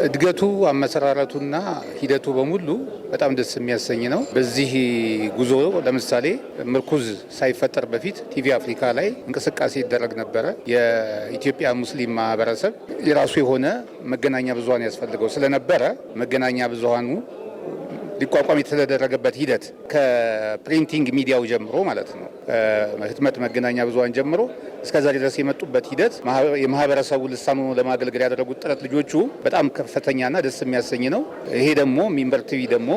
እድገቱ አመሰራረቱና ሂደቱ በሙሉ በጣም ደስ የሚያሰኝ ነው። በዚህ ጉዞ ለምሳሌ ምርኩዝ ሳይፈጠር በፊት ቲቪ አፍሪካ ላይ እንቅስቃሴ ይደረግ ነበረ። የኢትዮጵያ ሙስሊም ማህበረሰብ የራሱ የሆነ መገናኛ ብዙሃን ያስፈልገው ስለነበረ መገናኛ ብዙሃኑ ሊቋቋም የተደረገበት ሂደት ከፕሪንቲንግ ሚዲያው ጀምሮ ማለት ነው፣ ህትመት መገናኛ ብዙሃን ጀምሮ እስከዛሬ ድረስ የመጡበት ሂደት የማህበረሰቡ ልሳን ሆኖ ለማገልገል ያደረጉት ጥረት ልጆቹ በጣም ከፍተኛና ደስ የሚያሰኝ ነው። ይሄ ደግሞ ሚንበር ቲቪ ደግሞ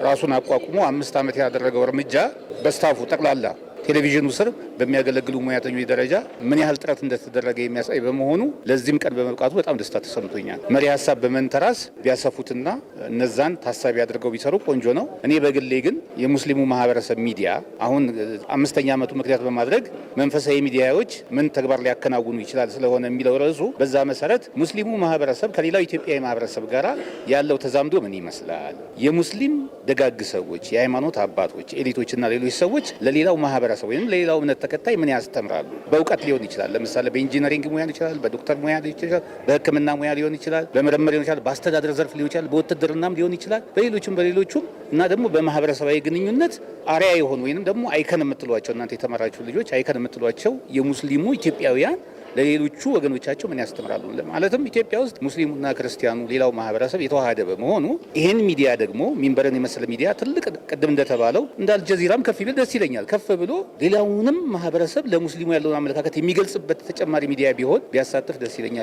ራሱን አቋቁሞ 5 ዓመት ያደረገው እርምጃ በስታፉ ጠቅላላ ቴሌቪዥኑ ስር በሚያገለግሉ ሙያተኞች ደረጃ ምን ያህል ጥረት እንደተደረገ የሚያሳይ በመሆኑ ለዚህም ቀን በመብቃቱ በጣም ደስታ ተሰምቶኛል። መሪ ሀሳብ በመንተራስ ቢያሰፉትና እነዛን ታሳቢ አድርገው ቢሰሩ ቆንጆ ነው። እኔ በግሌ ግን የሙስሊሙ ማህበረሰብ ሚዲያ አሁን 5ኛ ዓመቱ ምክንያት በማድረግ መንፈሳዊ ሚዲያዎች ምን ተግባር ሊያከናውኑ ይችላል ስለሆነ የሚለው ርዕሱ በዛ መሰረት ሙስሊሙ ማህበረሰብ ከሌላው ኢትዮጵያዊ ማህበረሰብ ጋር ያለው ተዛምዶ ምን ይመስላል፣ የሙስሊም ደጋግ ሰዎች፣ የሃይማኖት አባቶች፣ ኤሊቶችና ሌሎች ሰዎች ለሌላው ማህበረሰብ ወይም ለሌላው እምነት ተከታይ ምን ያስተምራሉ? በእውቀት ሊሆን ይችላል። ለምሳሌ በኢንጂነሪንግ ሙያ ሊሆን ይችላል፣ በዶክተር ሙያ ሊሆን ይችላል፣ በሕክምና ሙያ ሊሆን ይችላል፣ በምርምር ሊሆን ይችላል፣ በአስተዳደር ዘርፍ ሊሆን ይችላል፣ በውትድርናም ሊሆን ይችላል፣ በሌሎችም እና ደግሞ በማህበረሰባዊ ግንኙነት አርአያ የሆኑ ወይንም ደግሞ አይከን የምትሏቸው እናንተ የተማራችሁ ልጆች አይከን የምትሏቸው የሙስሊሙ ኢትዮጵያውያን ለሌሎቹ ወገኖቻቸው ምን ያስተምራሉ? ማለትም ኢትዮጵያ ውስጥ ሙስሊሙና ክርስቲያኑ ሌላው ማህበረሰብ የተዋሃደ በመሆኑ ይህን ሚዲያ ደግሞ ሚንበርን የመሰለ ሚዲያ ትልቅ ቅድም እንደተባለው እንደ አልጀዚራም ከፍ ቢል ደስ ይለኛል። ከፍ ብሎ ሌላውንም ማህበረሰብ ለሙስሊሙ ያለውን አመለካከት የሚገልጽበት ተጨማሪ ሚዲያ ቢሆን ቢያሳትፍ ደስ ይለኛል።